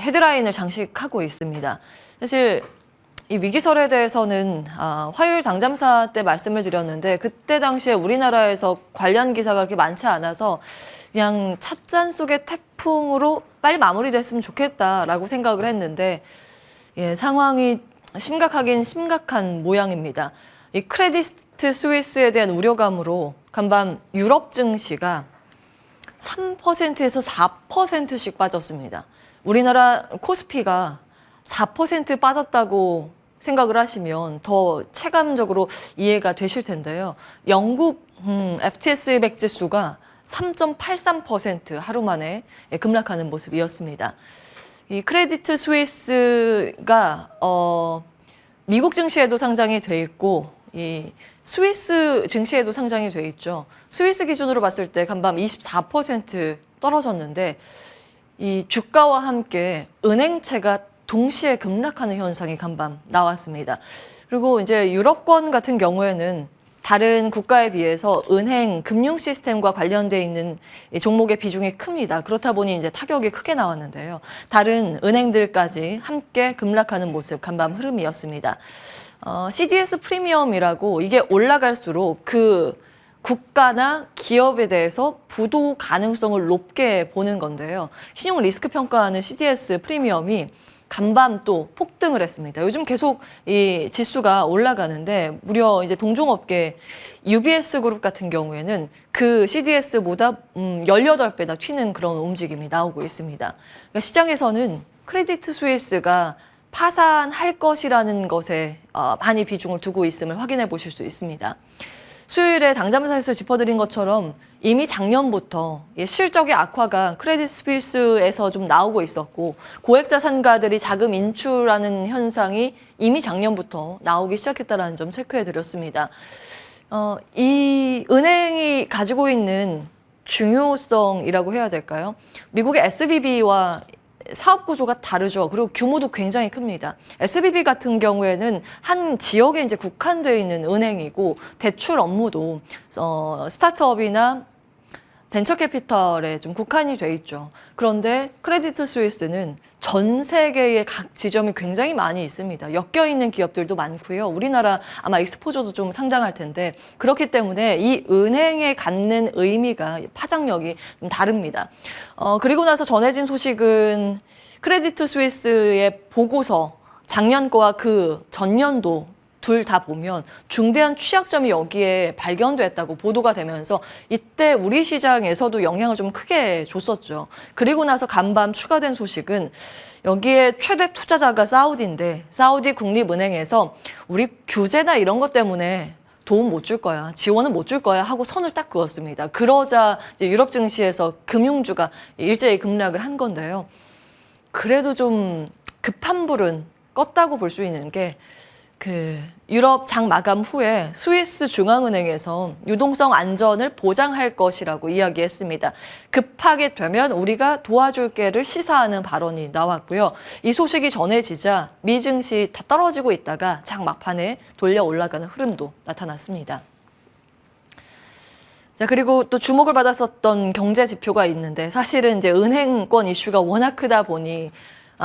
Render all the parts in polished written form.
헤드라인을 장식하고 있습니다. 사실 이 위기설에 대해서는 화요일 당잠사 때 말씀을 드렸는데 그때 당시에 우리나라에서 관련 기사가 그렇게 많지 않아서 그냥 찻잔 속의 태풍으로 빨리 마무리됐으면 좋겠다라고 생각을 했는데 상황이 심각하긴 심각한 모양입니다. 이 크레디트 스위스에 대한 우려감으로 간밤 유럽 증시가 3%에서 4%씩 빠졌습니다. 우리나라 코스피가 4% 빠졌다고 생각을 하시면 더 체감적으로 이해가 되실 텐데요. 영국 FTSE 100 지수가 3.83% 하루 만에 급락하는 모습이었습니다. 이 크레디트 스위스가 미국 증시에도 상장이 돼 있고 이 스위스 증시에도 상장이 돼 있죠. 스위스 기준으로 봤을 때 간밤 24% 떨어졌는데 이 주가와 함께 은행채가 동시에 급락하는 현상이 간밤 나왔습니다. 그리고 이제 유럽권 같은 경우에는 다른 국가에 비해서 은행, 금융 시스템과 관련돼 있는 종목의 비중이 큽니다. 그렇다 보니 이제 타격이 크게 나왔는데요. 다른 은행들까지 함께 급락하는 모습, 간밤 흐름이었습니다. CDS 프리미엄이라고 이게 올라갈수록 그 국가나 기업에 대해서 부도 가능성을 높게 보는 건데요. 신용 리스크 평가하는 CDS 프리미엄이 간밤 또 폭등을 했습니다. 요즘 계속 이 지수가 올라가는데 무려 이제 동종업계 UBS 그룹 같은 경우에는 그 CDS보다 18배나 튀는 그런 움직임이 나오고 있습니다. 그러니까 시장에서는 크레디트 스위스가 파산할 것이라는 것에 많이 비중을 두고 있음을 확인해 보실 수 있습니다. 수요일에 당잠사에서 짚어드린 것처럼 이미 작년부터 실적의 악화가 크레딧 스위스에서 좀 나오고 있었고 고액자산가들이 자금 인출하는 현상이 이미 작년부터 나오기 시작했다는 점 체크해드렸습니다. 이 은행이 가지고 있는 중요성이라고 해야 될까요? 미국의 SVB와 사업 구조가 다르죠. 그리고 규모도 굉장히 큽니다. SVB 같은 경우에는 한 지역에 이제 국한되어 있는 은행이고 대출 업무도 스타트업이나 벤처 캐피털에 좀 국한이 돼 있죠. 그런데 크레디트 스위스는 전 세계의 각 지점이 굉장히 많이 있습니다. 엮여 있는 기업들도 많고요. 우리나라 아마 익스포저도 좀 상당할 텐데 그렇기 때문에 이 은행에 갖는 의미가 파장력이 좀 다릅니다. 그리고 나서 전해진 소식은 크레디트 스위스의 보고서 작년 거와 그 전년도 둘 다 보면 중대한 취약점이 여기에 발견됐다고 보도가 되면서 이때 우리 시장에서도 영향을 좀 크게 줬었죠. 그리고 나서 간밤 추가된 소식은 여기에 최대 투자자가 사우디인데 사우디 국립은행에서 우리 규제나 이런 것 때문에 도움 못 줄 거야, 지원은 못 줄 거야 하고 선을 딱 그었습니다. 그러자 이제 유럽 증시에서 금융주가 일제히 급락을 한 건데요. 그래도 좀 급한 불은 껐다고 볼 수 있는 게 유럽 장 마감 후에 스위스 중앙은행에서 유동성 안전을 보장할 것이라고 이야기했습니다. 급하게 되면 우리가 도와줄게를 시사하는 발언이 나왔고요. 이 소식이 전해지자 미 증시 다 떨어지고 있다가 장 막판에 돌려 올라가는 흐름도 나타났습니다. 자, 그리고 또 주목을 받았었던 경제 지표가 있는데 사실은 이제 은행권 이슈가 워낙 크다 보니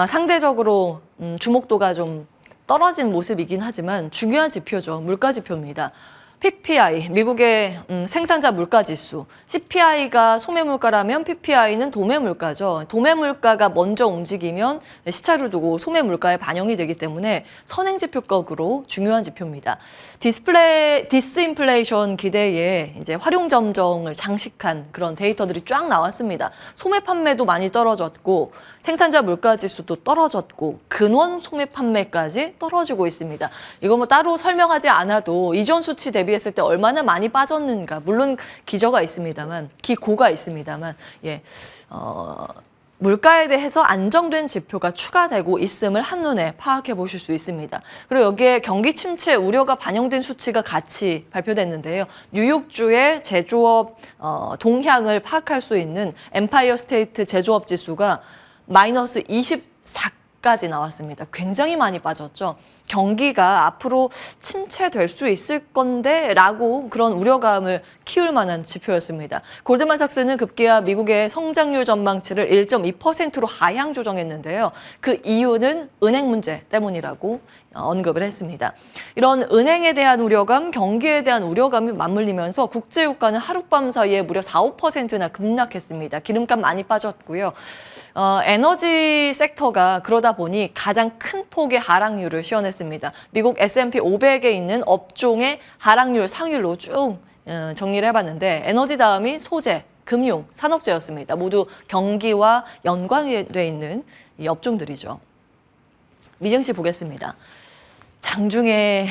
상대적으로 주목도가 좀 떨어진 모습이긴 하지만 중요한 지표죠. 물가 지표입니다. PPI, 미국의 생산자 물가 지수. CPI가 소매 물가라면 PPI는 도매 물가죠. 도매 물가가 먼저 움직이면 시차를 두고 소매 물가에 반영이 되기 때문에 선행 지표격으로 중요한 지표입니다. 디스인플레이션 기대에 이제 활용 점정을 장식한 그런 데이터들이 쫙 나왔습니다. 소매 판매도 많이 떨어졌고 생산자 물가 지수도 떨어졌고 근원 소매 판매까지 떨어지고 있습니다. 이거 뭐 따로 설명하지 않아도 이전 수치 대비했을 때 얼마나 많이 빠졌는가, 물론 기저가 있습니다만, 기고가 있습니다만, 물가에 대해서 안정된 지표가 추가되고 있음을 한눈에 파악해 보실 수 있습니다. 그리고 여기에 경기 침체 우려가 반영된 수치가 같이 발표됐는데요. 뉴욕주의 제조업 동향을 파악할 수 있는 엠파이어 스테이트 제조업 지수가 마이너스 까지 나왔습니다. 굉장히 많이 빠졌죠. 경기가 앞으로 침체될 수 있을 건데 라고 그런 우려감을 키울 만한 지표였습니다. 골드만삭스는 급기야 미국의 성장률 전망치를 1.2%로 하향 조정했는데요. 그 이유는 은행 문제 때문이라고 언급을 했습니다. 이런 은행에 대한 우려감, 경기에 대한 우려감이 맞물리면서 국제유가는 하룻밤 사이에 무려 4, 5%나 급락했습니다. 기름값 많이 빠졌고요. 에너지 섹터가 그러다 보니 가장 큰 폭의 하락률을 시현했습니다. 미국 S&P 500에 있는 업종의 하락률 상위로 쭉 정리를 해봤는데 에너지 다음이 소재, 금융, 산업재였습니다. 모두 경기와 연관되어 있는 이 업종들이죠. 미증시 보겠습니다. 장중에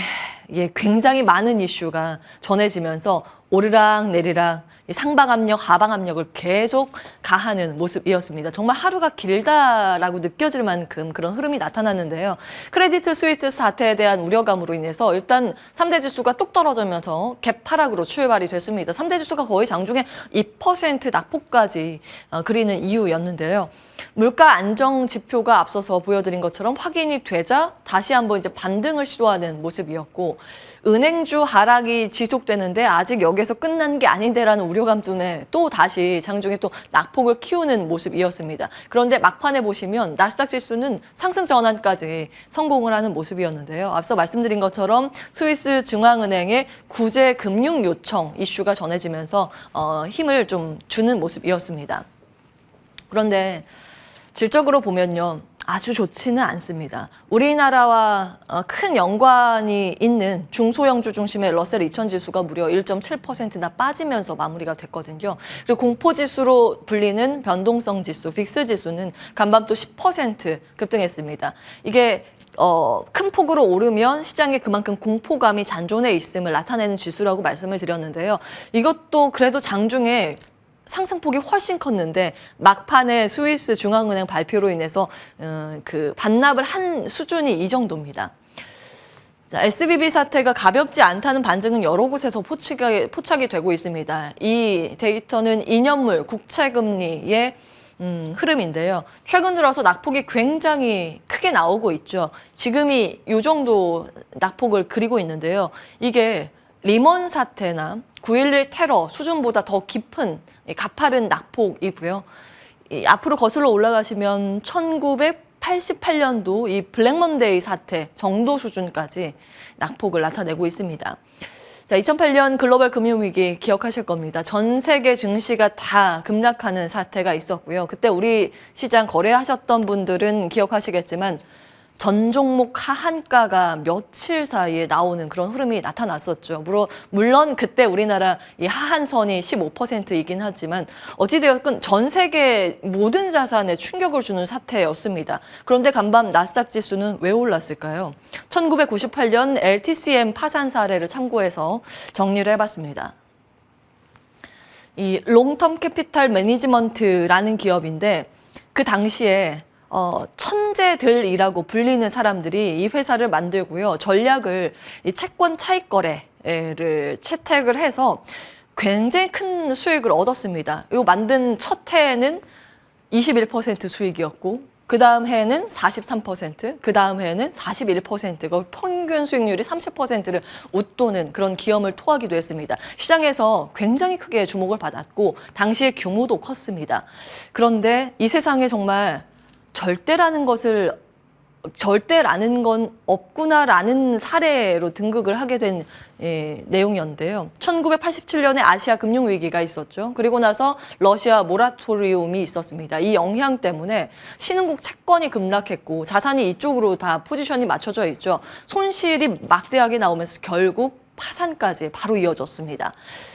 굉장히 많은 이슈가 전해지면서 오르락 내리락 상방 압력, 하방 압력을 계속 가하는 모습이었습니다. 정말 하루가 길다라고 느껴질 만큼 그런 흐름이 나타났는데요. 크레디트 스위스 사태에 대한 우려감으로 인해서 일단 3대 지수가 뚝 떨어지면서 갭 하락으로 출발이 됐습니다. 3대 지수가 거의 장중에 2% 낙폭까지 그리는 이유였는데요. 물가 안정 지표가 앞서서 보여드린 것처럼 확인이 되자 다시 한번 이제 반등을 시도하는 모습이었고 은행주 하락이 지속되는데 아직 여기서 끝난 게 아닌데라는 우려감 때문에 또 다시 장중에 또 낙폭을 키우는 모습이었습니다. 그런데 막판에 보시면 나스닥 지수는 상승 전환까지 성공을 하는 모습이었는데요. 앞서 말씀드린 것처럼 스위스 중앙은행의 구제 금융 요청 이슈가 전해지면서 힘을 좀 주는 모습이었습니다. 그런데 질적으로 보면요. 아주 좋지는 않습니다. 우리나라와 큰 연관이 있는 중소형주 중심의 러셀 2000 지수가 무려 1.7%나 빠지면서 마무리가 됐거든요. 그리고 공포지수로 불리는 변동성 지수, 빅스 지수는 간밤 또 10% 급등했습니다. 이게 큰 폭으로 오르면 시장에 그만큼 공포감이 잔존해 있음을 나타내는 지수라고 말씀을 드렸는데요. 이것도 그래도 장중에 상승폭이 훨씬 컸는데 막판에 스위스 중앙은행 발표로 인해서 그 반납을 한 수준이 이 정도입니다. 자, SVB 사태가 가볍지 않다는 반증은 여러 곳에서 포착이 되고 있습니다. 이 데이터는 2년물 국채금리의 흐름인데요. 최근 들어서 낙폭이 굉장히 크게 나오고 있죠. 지금이 이 정도 낙폭을 그리고 있는데요. 이게 리먼 사태나 9.11 테러 수준보다 더 깊은 가파른 낙폭이고요. 앞으로 거슬러 올라가시면 1988년도 이 블랙먼데이 사태 정도 수준까지 낙폭을 나타내고 있습니다. 자, 2008년 글로벌 금융위기 기억하실 겁니다. 전 세계 증시가 다 급락하는 사태가 있었고요. 그때 우리 시장 거래하셨던 분들은 기억하시겠지만 전 종목 하한가가 며칠 사이에 나오는 그런 흐름이 나타났었죠. 물론 그때 우리나라 이 하한선이 15%이긴 하지만 어찌되었건 전 세계 모든 자산에 충격을 주는 사태였습니다. 그런데 간밤 나스닥 지수는 왜 올랐을까요? 1998년 LTCM 파산 사례를 참고해서 정리를 해봤습니다. 이 롱텀 캐피탈 매니지먼트라는 기업인데 그 당시에 천재들이라고 불리는 사람들이 이 회사를 만들고요. 전략을 이 채권 차익 거래를 채택을 해서 굉장히 큰 수익을 얻었습니다. 이 만든 첫 해에는 21% 수익이었고 그 다음 해에는 43%, 그 다음 해에는 41%가 평균 수익률이 30%를 웃도는 그런 기염을 토하기도 했습니다. 시장에서 굉장히 크게 주목을 받았고 당시의 규모도 컸습니다. 그런데 이 세상에 정말 절대라는 건 없구나라는 사례로 등극을 하게 된 내용이었는데요. 1987년에 아시아 금융위기가 있었죠. 그리고 나서 러시아 모라토리움이 있었습니다. 이 영향 때문에 신흥국 채권이 급락했고 자산이 이쪽으로 다 포지션이 맞춰져 있죠. 손실이 막대하게 나오면서 결국 파산까지 바로 이어졌습니다.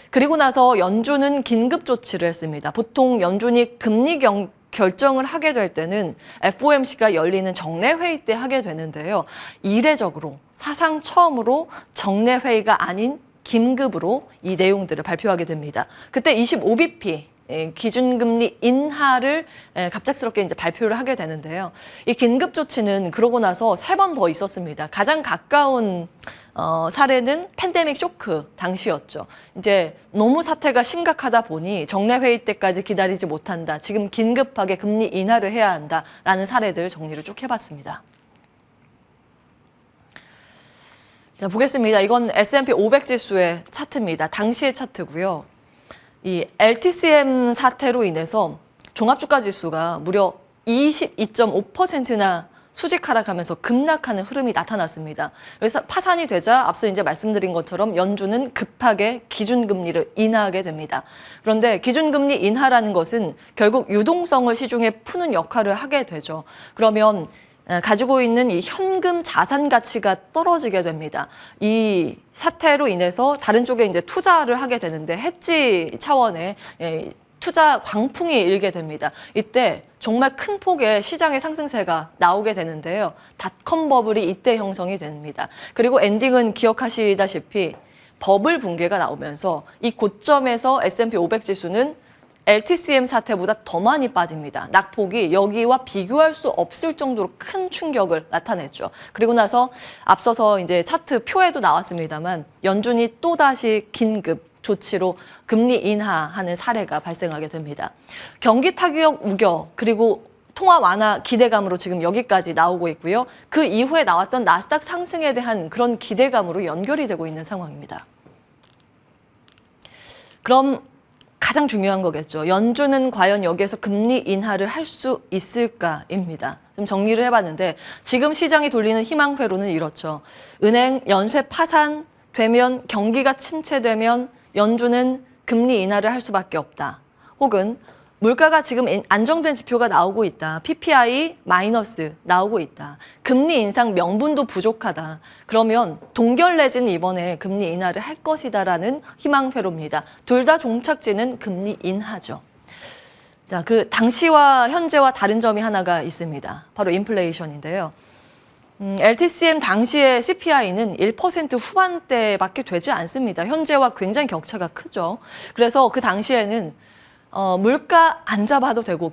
그리고 나서 연준은 긴급 조치를 했습니다. 보통 연준이 금리 결정을 하게 될 때는 FOMC가 열리는 정례회의 때 하게 되는데요. 이례적으로 사상 처음으로 정례회의가 아닌 긴급으로 이 내용들을 발표하게 됩니다. 그때 25bp 기준금리 인하를 갑작스럽게 이제 발표를 하게 되는데요. 이 긴급 조치는 그러고 나서 3번 더 있었습니다. 가장 가까운 사례는 팬데믹 쇼크 당시였죠. 이제 너무 사태가 심각하다 보니 정례 회의 때까지 기다리지 못한다. 지금 긴급하게 금리 인하를 해야 한다라는 사례들 정리를 쭉 해봤습니다. 자, 보겠습니다. 이건 S&P 500 지수의 차트입니다. 당시의 차트고요. 이 LTCM 사태로 인해서 종합주가 지수가 무려 22.5%나 수직 하락하면서 급락하는 흐름이 나타났습니다. 그래서 파산이 되자 앞서 이제 말씀드린 것처럼 연준은 급하게 기준금리를 인하하게 됩니다. 그런데 기준금리 인하라는 것은 결국 유동성을 시중에 푸는 역할을 하게 되죠. 그러면 가지고 있는 이 현금 자산 가치가 떨어지게 됩니다. 이 사태로 인해서 다른 쪽에 이제 투자를 하게 되는데 해지 차원의 투자 광풍이 일게 됩니다. 이때 정말 큰 폭의 시장의 상승세가 나오게 되는데요. 닷컴 버블이 이때 형성이 됩니다. 그리고 엔딩은 기억하시다시피 버블 붕괴가 나오면서 이 고점에서 S&P 500 지수는 LTCM 사태보다 더 많이 빠집니다. 낙폭이 여기와 비교할 수 없을 정도로 큰 충격을 나타냈죠. 그리고 나서 앞서서 이제 차트 표에도 나왔습니다만 연준이 또다시 긴급 조치로 금리 인하하는 사례가 발생하게 됩니다. 경기 타격 우려 그리고 통화 완화 기대감으로 지금 여기까지 나오고 있고요. 그 이후에 나왔던 나스닥 상승에 대한 그런 기대감으로 연결이 되고 있는 상황입니다. 그럼 가장 중요한 거겠죠. 연준은 과연 여기에서 금리 인하를 할 수 있을까입니다. 좀 정리를 해봤는데 지금 시장이 돌리는 희망회로는 이렇죠. 은행 연쇄 파산되면 경기가 침체되면 연준은 금리 인하를 할 수밖에 없다. 혹은 물가가 지금 안정된 지표가 나오고 있다. PPI 마이너스 나오고 있다. 금리 인상 명분도 부족하다. 그러면 동결 내지는 이번에 금리 인하를 할 것이다라는 희망회로입니다. 둘 다 종착지는 금리 인하죠. 자, 그 당시와 현재와 다른 점이 하나가 있습니다. 바로 인플레이션인데요. LTCM 당시의 CPI는 1% 후반대밖에 되지 않습니다. 현재와 굉장히 격차가 크죠. 그래서 그 당시에는 물가 안 잡아도 되고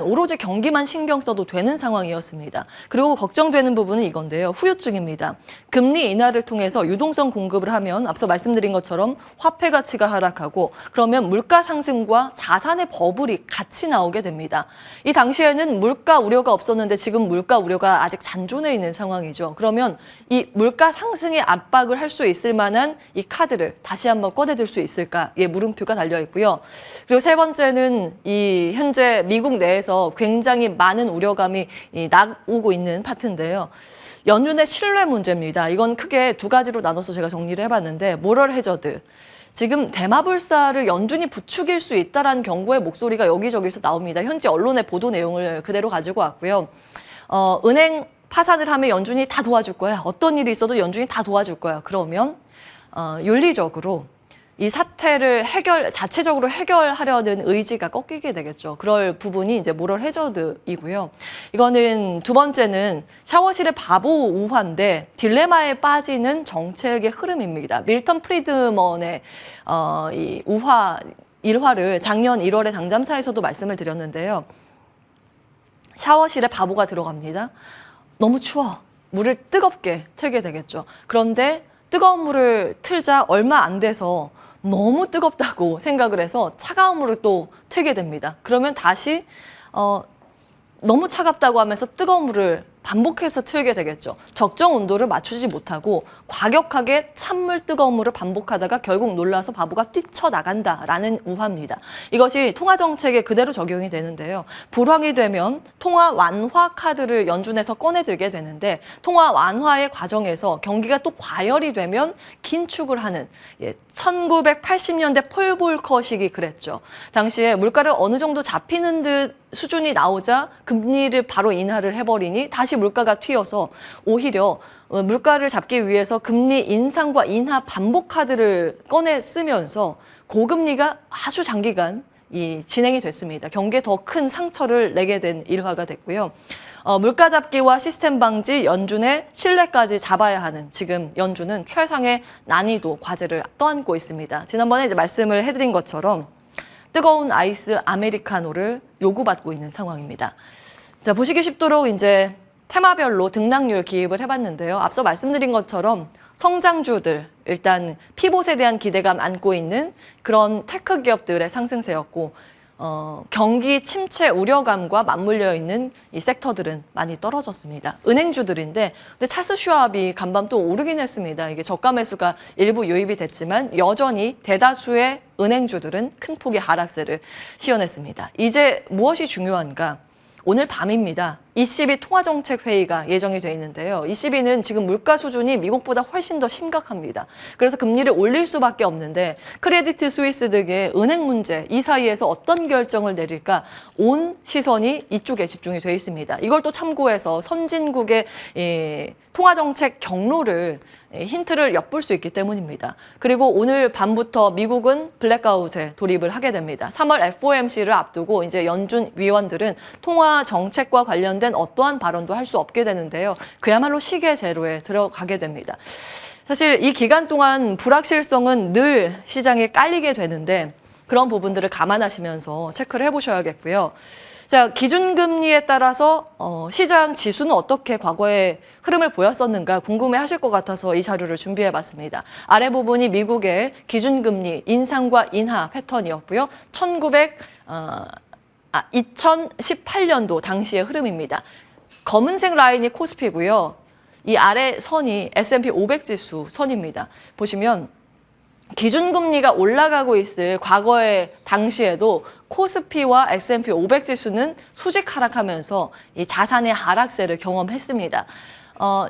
오로지 경기만 신경 써도 되는 상황이었습니다. 그리고 걱정되는 부분은 이건데요. 후유증입니다. 금리 인하를 통해서 유동성 공급을 하면 앞서 말씀드린 것처럼 화폐 가치가 하락하고 그러면 물가 상승과 자산의 버블이 같이 나오게 됩니다. 이 당시에는 물가 우려가 없었는데 지금 물가 우려가 아직 잔존해 있는 상황이죠. 그러면 이 물가 상승의 압박을 할 수 있을 만한 이 카드를 다시 한번 꺼내들 수 있을까? 예, 물음표가 달려 있고요. 그리고 세 번째는 이 현재 미국 내에서 굉장히 많은 우려감이 나오고 있는 파트인데요. 연준의 신뢰 문제입니다. 이건 크게 두 가지로 나눠서 제가 정리를 해봤는데 모럴 해저드. 지금 대마불사를 연준이 부추길 수 있다라는 경고의 목소리가 여기저기서 나옵니다. 현재 언론의 보도 내용을 그대로 가지고 왔고요. 은행 파산을 하면 연준이 다 도와줄 거야. 어떤 일이 있어도 연준이 다 도와줄 거야. 그러면 윤리적으로 이 사태를 자체적으로 해결하려는 의지가 꺾이게 되겠죠. 그럴 부분이 이제 모럴 해저드이고요. 이거는 두 번째는 샤워실의 바보 우화인데 딜레마에 빠지는 정책의 흐름입니다. 밀턴 프리드먼의 이 일화를 작년 1월에 당잠사에서도 말씀을 드렸는데요. 샤워실에 바보가 들어갑니다. 너무 추워. 물을 뜨겁게 틀게 되겠죠. 그런데 뜨거운 물을 틀자 얼마 안 돼서 너무 뜨겁다고 생각을 해서 차가운 물을 또 틀게 됩니다. 그러면 다시 너무 차갑다고 하면서 뜨거운 물을 반복해서 틀게 되겠죠. 적정 온도를 맞추지 못하고 과격하게 찬물, 뜨거운 물을 반복하다가 결국 놀라서 바보가 뛰쳐나간다라는 우화입니다. 이것이 통화정책에 그대로 적용이 되는데요. 불황이 되면 통화 완화 카드를 연준에서 꺼내들게 되는데 통화 완화의 과정에서 경기가 또 과열이 되면 긴축을 하는 1980년대 폴 볼커 시기 그랬죠. 당시에 물가를 어느 정도 잡히는 듯 수준이 나오자 금리를 바로 인하를 해버리니 다시 물가가 튀어서 오히려 물가를 잡기 위해서 금리 인상과 인하 반복 카드를 꺼내 쓰면서 고금리가 아주 장기간 진행이 됐습니다. 경기에 더 큰 상처를 내게 된 일화가 됐고요. 물가 잡기와 시스템 방지, 연준의 신뢰까지 잡아야 하는 지금 연준은 최상의 난이도 과제를 떠안고 있습니다. 지난번에 이제 말씀을 해드린 것처럼 뜨거운 아이스 아메리카노를 요구받고 있는 상황입니다. 자, 보시기 쉽도록 이제 테마별로 등락률 기입을 해봤는데요. 앞서 말씀드린 것처럼 성장주들, 일단 피봇에 대한 기대감 안고 있는 그런 테크 기업들의 상승세였고 경기 침체 우려감과 맞물려 있는 이 섹터들은 많이 떨어졌습니다. 은행주들인데 근데 찰스 슈왑이 간밤 또 오르긴 했습니다. 이게 저가 매수가 일부 유입이 됐지만 여전히 대다수의 은행주들은 큰 폭의 하락세를 시현했습니다. 이제 무엇이 중요한가? 오늘 밤입니다. ECB 통화정책회의가 예정이 돼 있는데요. ECB는 지금 물가 수준이 미국보다 훨씬 더 심각합니다. 그래서 금리를 올릴 수밖에 없는데 크레디트 스위스 등의 은행 문제 이 사이에서 어떤 결정을 내릴까 온 시선이 이쪽에 집중이 돼 있습니다. 이걸 또 참고해서 선진국의 통화정책 경로를 힌트를 엿볼 수 있기 때문입니다. 그리고 오늘 밤부터 미국은 블랙아웃에 돌입을 하게 됩니다. 3월 FOMC를 앞두고 이제 연준 위원들은 통화 정책과 관련된 어떠한 발언도 할 수 없게 되는데요. 그야말로 시계 제로에 들어가게 됩니다. 사실 이 기간 동안 불확실성은 늘 시장에 깔리게 되는데 그런 부분들을 감안하시면서 체크를 해보셔야겠고요. 자, 기준금리에 따라서 시장 지수는 어떻게 과거의 흐름을 보였었는가 궁금해하실 것 같아서 이 자료를 준비해봤습니다. 아래 부분이 미국의 기준금리 인상과 인하 패턴이었고요. 2018년도 당시의 흐름입니다. 검은색 라인이 코스피고요. 이 아래 선이 S&P 500 지수 선입니다. 보시면 기준금리가 올라가고 있을 과거의 당시에도 코스피와 S&P 500 지수는 수직 하락하면서 이 자산의 하락세를 경험했습니다.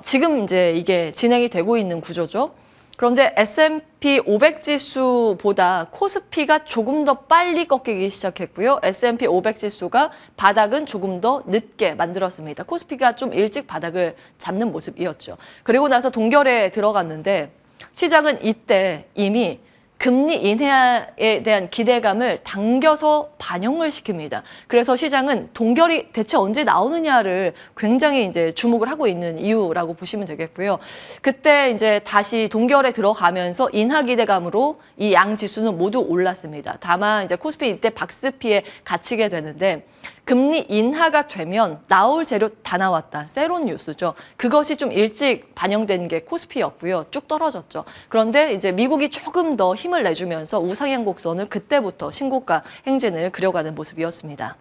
지금 이제 이게 진행이 되고 있는 구조죠. 그런데 S&P 500 지수보다 코스피가 조금 더 빨리 꺾이기 시작했고요. S&P 500 지수가 바닥은 조금 더 늦게 만들었습니다. 코스피가 좀 일찍 바닥을 잡는 모습이었죠. 그리고 나서 동결에 들어갔는데 시장은 이때 이미 금리 인하에 대한 기대감을 당겨서 반영을 시킵니다. 그래서 시장은 동결이 대체 언제 나오느냐를 굉장히 이제 주목을 하고 있는 이유라고 보시면 되겠고요. 그때 이제 다시 동결에 들어가면서 인하 기대감으로 이 양 지수는 모두 올랐습니다. 다만 이제 코스피 이때 박스피에 갇히게 되는데 금리 인하가 되면 나올 재료 다 나왔다. 세론 뉴스죠. 그것이 좀 일찍 반영된 게 코스피였고요. 쭉 떨어졌죠. 그런데 이제 미국이 조금 더 힘을 내주면서 우상향 곡선을 그때부터 신고가 행진을 그려가는 모습이었습니다.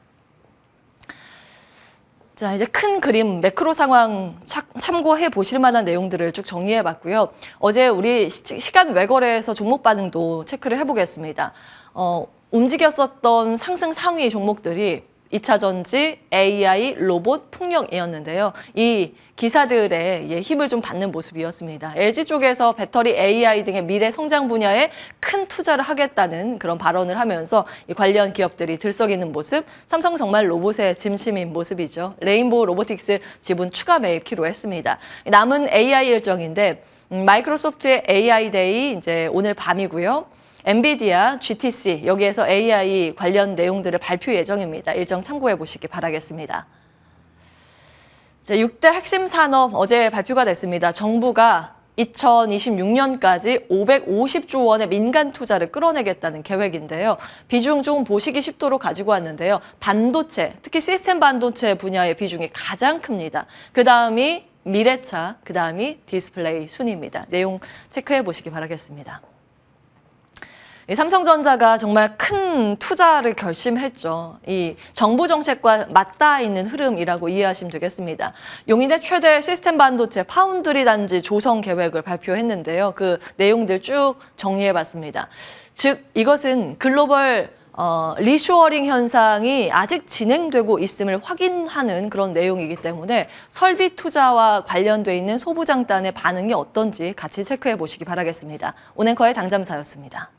자, 이제 큰 그림, 매크로 상황 참고해 보실 만한 내용들을 쭉 정리해 봤고요. 어제 우리 시간 외거래에서 종목 반응도 체크를 해보겠습니다. 움직였었던 상승 상위 종목들이 2차 전지, AI, 로봇, 풍력이었는데요. 이 기사들의 힘을 좀 받는 모습이었습니다. LG 쪽에서 배터리, AI 등의 미래 성장 분야에 큰 투자를 하겠다는 그런 발언을 하면서 이 관련 기업들이 들썩이는 모습, 삼성 정말 로봇의 진심인 모습이죠. 레인보우 로보틱스 지분 추가 매입 기로했습니다. 남은 AI 일정인데 마이크로소프트의 AI 데이 이제 오늘 밤이고요. 엔비디아, GTC 여기에서 AI 관련 내용들을 발표 예정입니다. 일정 참고해 보시기 바라겠습니다. 자, 6대 핵심 산업 어제 발표가 됐습니다. 정부가 2026년까지 550조 원의 민간 투자를 끌어내겠다는 계획인데요. 비중 좀 보시기 쉽도록 가지고 왔는데요. 반도체, 특히 시스템 반도체 분야의 비중이 가장 큽니다. 그 다음이 미래차, 그 다음이 디스플레이 순입니다. 내용 체크해 보시기 바라겠습니다. 삼성전자가 정말 큰 투자를 결심했죠. 이 정부 정책과 맞닿아 있는 흐름이라고 이해하시면 되겠습니다. 용인의 최대 시스템 반도체 파운드리 단지 조성 계획을 발표했는데요. 그 내용들 쭉 정리해봤습니다. 즉 이것은 글로벌 리쇼어링 현상이 아직 진행되고 있음을 확인하는 그런 내용이기 때문에 설비 투자와 관련돼 있는 소부장단의 반응이 어떤지 같이 체크해 보시기 바라겠습니다. 온앵커의 당잠사였습니다.